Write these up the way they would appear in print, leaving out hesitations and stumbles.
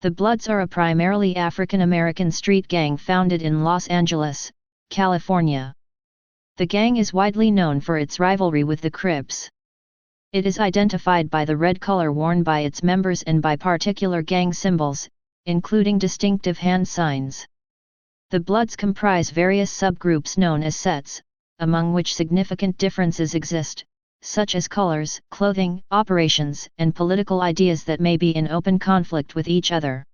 The Bloods are a primarily African American street gang founded in Los Angeles, California. The gang is widely known for its rivalry with the Crips. It is identified by the red color worn by its members and by particular gang symbols, including distinctive hand signs. The Bloods comprise various subgroups known as sets, among which significant differences exist, such as colors, clothing, operations, and political ideas that may be in open conflict with each other.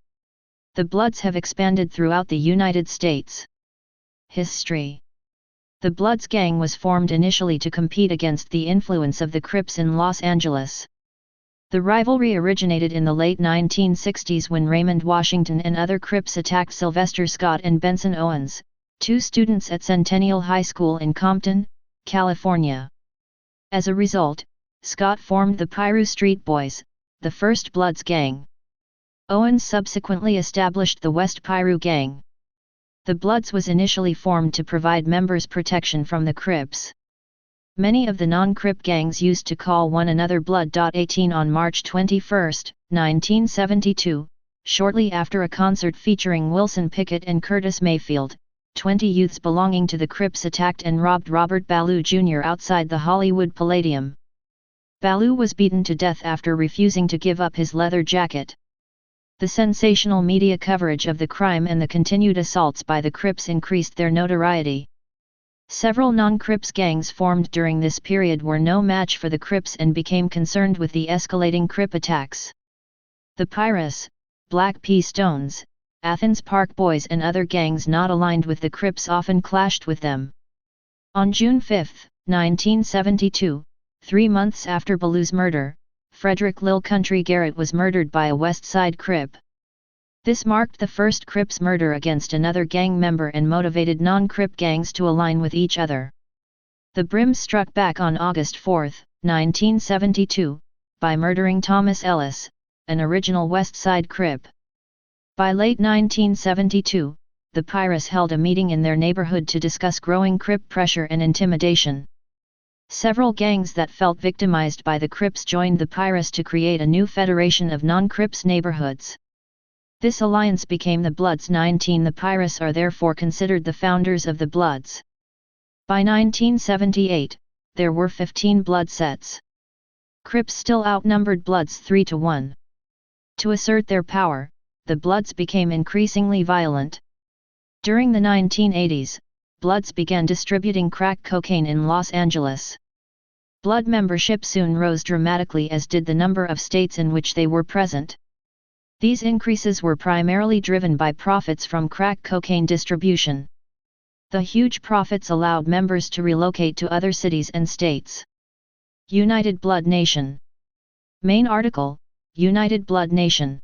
The Bloods have expanded throughout the United States. History. The Bloods gang was formed initially to compete against the influence of the Crips in Los Angeles. The rivalry originated in the late 1960s when Raymond Washington and other Crips attacked Sylvester Scott and Benson Owens, two students at Centennial High School in Compton, California. As a result, Scott formed the Piru Street Boys, the first Bloods gang. Owens subsequently established the West Piru gang. The Bloods was initially formed to provide members protection from the Crips. Many of the non-Crip gangs used to call one another Blood. 18 On March 21, 1972, shortly after a concert featuring Wilson Pickett and Curtis Mayfield, 20 youths belonging to the Crips attacked and robbed Robert Ballou Jr. outside the Hollywood Palladium. Ballou was beaten to death after refusing to give up his leather jacket. The sensational media coverage of the crime and the continued assaults by the Crips increased their notoriety. Several non-Crips gangs formed during this period were no match for the Crips and became concerned with the escalating Crip attacks. The Pirus, Black P. Stones, Athens Park Boys and other gangs not aligned with the Crips often clashed with them. On June 5, 1972, 3 months after Ballou's murder, Fredrick Lil Country Garret was murdered by a Westside Crip. This marked the first Crips murder against another gang member and motivated non-Crip gangs to align with each other. The Brims struck back on August 4, 1972, by murdering Thomas Ellis, an original Westside Crip. By late 1972, the Pirus held a meeting in their neighborhood to discuss growing Crip pressure and intimidation. Several gangs that felt victimized by the Crips joined the Pirus to create a new federation of non-Crips neighborhoods. This alliance became the Bloods. 19 The Pirus are therefore considered the founders of the Bloods. By 1978, there were 15 Blood sets. Crips still outnumbered Bloods 3-1. To assert their power, the Bloods became increasingly violent. During the 1980s, Bloods began distributing crack cocaine in Los Angeles. Blood membership soon rose dramatically, as did the number of states in which they were present. These increases were primarily driven by profits from crack cocaine distribution. The huge profits allowed members to relocate to other cities and states. United Blood Nation. Main article: United Blood Nation.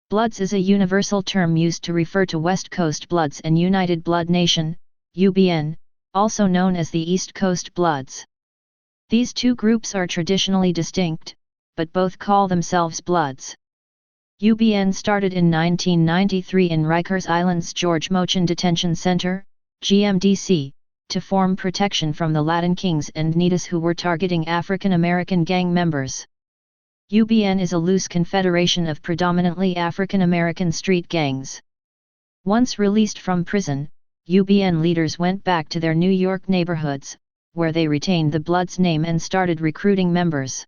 Bloods is a universal term used to refer to West Coast Bloods and United Blood Nation, UBN, also known as the East Coast Bloods. These two groups are traditionally distinct, but both call themselves Bloods. UBN started in 1993 in Rikers Island's George Mochin Detention Center, GMDC, to form protection from the Latin Kings and Netas who were targeting African American gang members. UBN is a loose confederation of predominantly African American street gangs. Once released from prison, UBN leaders went back to their New York neighborhoods, where they retained the Bloods name and started recruiting members.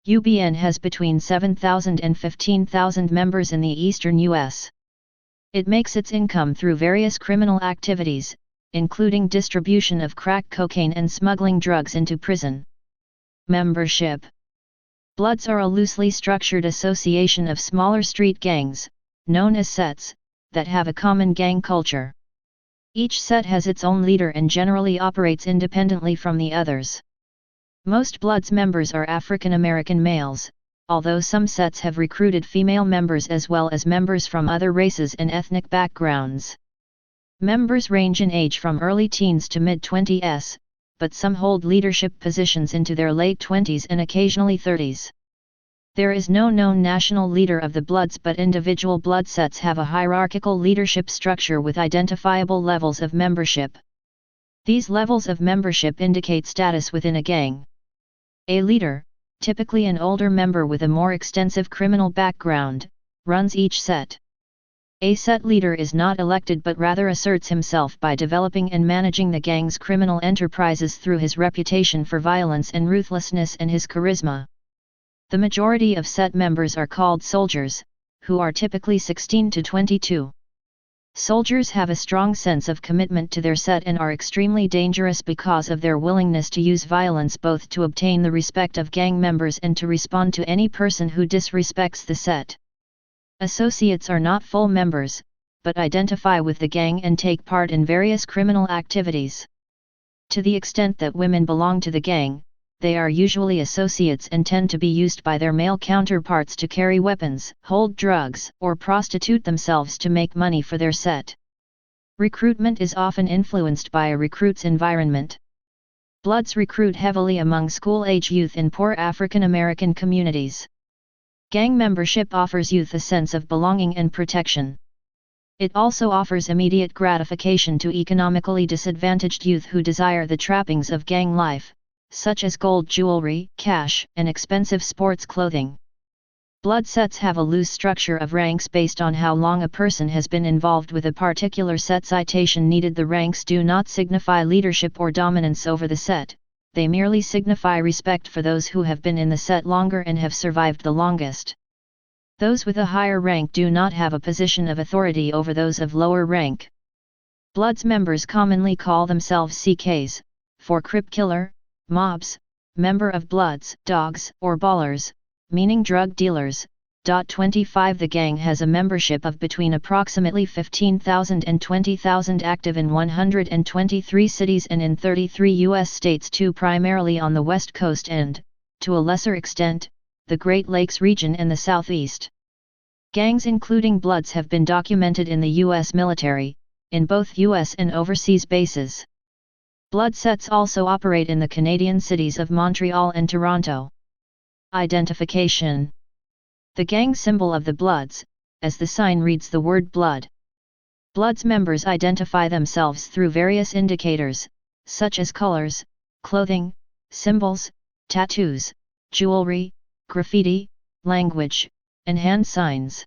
UBN has between 7,000 and 15,000 members in the eastern U.S. It makes its income through various criminal activities, including distribution of crack cocaine and smuggling drugs into prison. Membership. Bloods are a loosely structured association of smaller street gangs, known as sets, that have a common gang culture. Each set has its own leader and generally operates independently from the others. Most Bloods members are African American males, although some sets have recruited female members as well as members from other races and ethnic backgrounds. Members range in age from early teens to mid-20s, but some hold leadership positions into their late 20s and occasionally 30s. There is no known national leader of the Bloods, but individual Blood sets have a hierarchical leadership structure with identifiable levels of membership. These levels of membership indicate status within a gang. A leader, typically an older member with a more extensive criminal background, runs each set. A set leader is not elected but rather asserts himself by developing and managing the gang's criminal enterprises through his reputation for violence and ruthlessness and his charisma. The majority of set members are called soldiers, who are typically 16 to 22. Soldiers have a strong sense of commitment to their set and are extremely dangerous because of their willingness to use violence both to obtain the respect of gang members and to respond to any person who disrespects the set. Associates are not full members, but identify with the gang and take part in various criminal activities. To the extent that women belong to the gang, they are usually associates and tend to be used by their male counterparts to carry weapons, hold drugs, or prostitute themselves to make money for their set. Recruitment is often influenced by a recruit's environment. Bloods recruit heavily among school-age youth in poor African American communities. Gang membership offers youth a sense of belonging and protection. It also offers immediate gratification to economically disadvantaged youth who desire the trappings of gang life, such as gold jewelry, cash, and expensive sports clothing. Blood sets have a loose structure of ranks based on how long a person has been involved with a particular set. Citation needed. The ranks do not signify leadership or dominance over the set. They merely signify respect for those who have been in the set longer and have survived the longest. Those with a higher rank do not have a position of authority over those of lower rank. Bloods members commonly call themselves CKs, for Crip Killer, Mobs, Member of Bloods, Dogs, or Ballers, meaning drug dealers. 25 The gang has a membership of between approximately 15,000 and 20,000 active in 123 cities and in 33 U.S. states, two primarily on the West Coast and, to a lesser extent, the Great Lakes region and the Southeast. Gangs including Bloods have been documented in the U.S. military, in both U.S. and overseas bases. Blood sets also operate in the Canadian cities of Montreal and Toronto. Identification. The gang symbol of the Bloods, as the sign reads the word blood. Bloods members identify themselves through various indicators, such as colors, clothing, symbols, tattoos, jewelry, graffiti, language, and hand signs.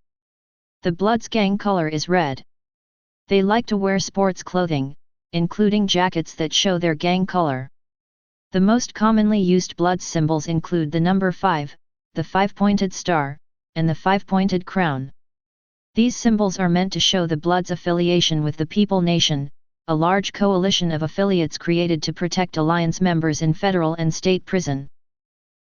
The Bloods gang color is red. They like to wear sports clothing, including jackets that show their gang color. The most commonly used Bloods symbols include the number 5, the 5-pointed star, and the 5-pointed crown. These symbols are meant to show the Bloods' affiliation with the People Nation, a large coalition of affiliates created to protect Alliance members in federal and state prison.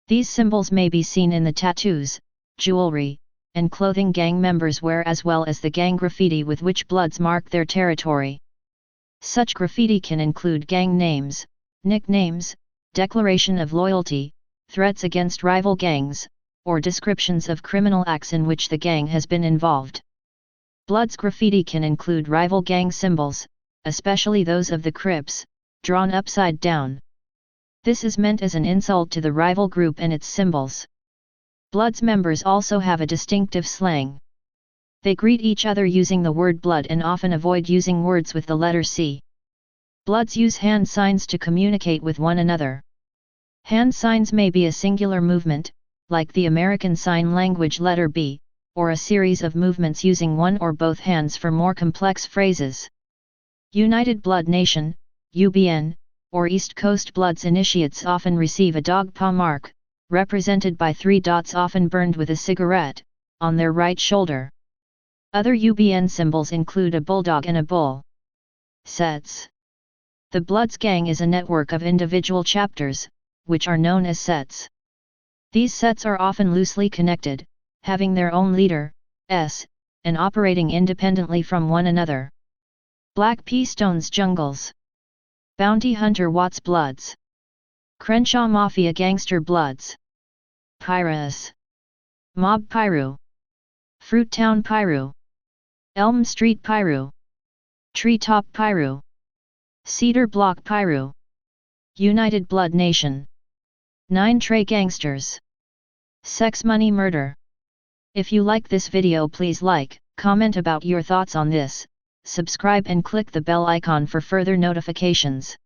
These symbols may be seen in the tattoos, jewelry, and clothing gang members wear, as well as the gang graffiti with which Bloods mark their territory. Such graffiti can include gang names, nicknames, declaration of loyalty, threats against rival gangs, or descriptions of criminal acts in which the gang has been involved. Bloods graffiti can include rival gang symbols, especially those of the Crips, drawn upside down. This is meant as an insult to the rival group and its symbols. Bloods members also have a distinctive slang. They greet each other using the word blood and often avoid using words with the letter C. Bloods use hand signs to communicate with one another. Hand signs may be a singular movement, like the American Sign Language letter B, or a series of movements using one or both hands for more complex phrases. United Blood Nation, UBN, or East Coast Bloods initiates often receive a dog paw mark, represented by 3 dots often burned with a cigarette, on their right shoulder. Other UBN symbols include a bulldog and a bull. Sets. The Bloods gang is a network of individual chapters, which are known as sets. These sets are often loosely connected, having their own leader, S, and operating independently from one another. Black P. Stone's Jungles. Bounty Hunter Watts Bloods. Crenshaw Mafia Gangster Bloods. Pirus. Mob Piru. Fruittown Piru. Elm Street Piru. Treetop Piru. Cedar Block Piru. United Blood Nation. 9 Trey Gangsters. Sex Money Murder. If you like this video, please like, comment about your thoughts on this, subscribe and click the bell icon for further notifications.